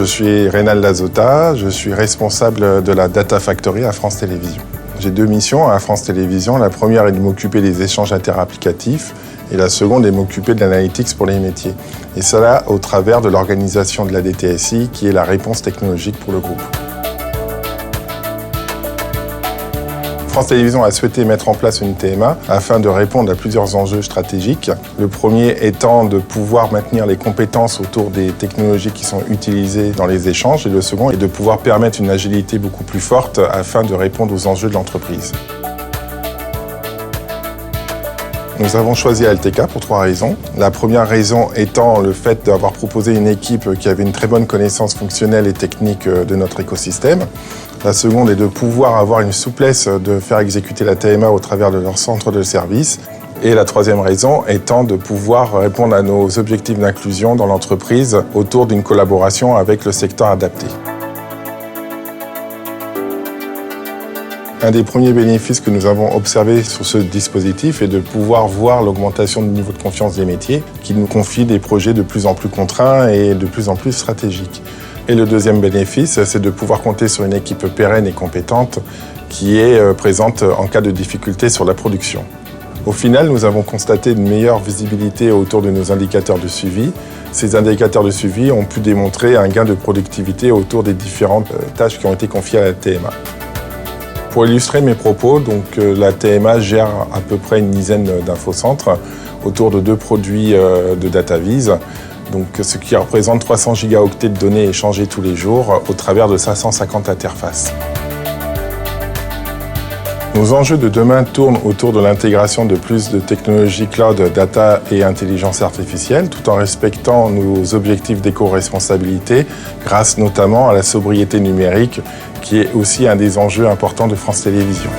je suis Rénal Lazota, je suis responsable de la Data Factory à France Télévisions. J'ai deux missions à France Télévisions. La première est de m'occuper des échanges interapplicatifs et la seconde est de m'occuper de l'analytics pour les métiers. Et cela au travers de l'organisation de la DTSI qui est la réponse technologique pour le groupe. France Télévisions a souhaité mettre en place une TMA afin de répondre à plusieurs enjeux stratégiques. Le premier étant de pouvoir maintenir les compétences autour des technologies qui sont utilisées dans les échanges et le second est de pouvoir permettre une agilité beaucoup plus forte afin de répondre aux enjeux de l'entreprise. Nous avons choisi LTK pour trois raisons. La première raison étant le fait d'avoir proposé une équipe qui avait une très bonne connaissance fonctionnelle et technique de notre écosystème. La seconde est de pouvoir avoir une souplesse de faire exécuter la TMA au travers de leur centre de service. Et la troisième raison étant de pouvoir répondre à nos objectifs d'inclusion dans l'entreprise autour d'une collaboration avec le secteur adapté. Un des premiers bénéfices que nous avons observés sur ce dispositif est de pouvoir voir l'augmentation du niveau de confiance des métiers qui nous confient des projets de plus en plus contraints et de plus en plus stratégiques. Et le deuxième bénéfice, c'est de pouvoir compter sur une équipe pérenne et compétente qui est présente en cas de difficulté sur la production. Au final, nous avons constaté une meilleure visibilité autour de nos indicateurs de suivi. Ces indicateurs de suivi ont pu démontrer un gain de productivité autour des différentes tâches qui ont été confiées à la TMA. Pour illustrer mes propos, la TMA gère à peu près une dizaine d'infocentres autour de deux produits de DataVis, ce qui représente 300 gigaoctets de données échangées tous les jours au travers de 550 interfaces. Nos enjeux de demain tournent autour de l'intégration de plus de technologies cloud, data et intelligence artificielle, tout en respectant nos objectifs d'éco-responsabilité, grâce notamment à la sobriété numérique, qui est aussi un des enjeux importants de France Télévisions.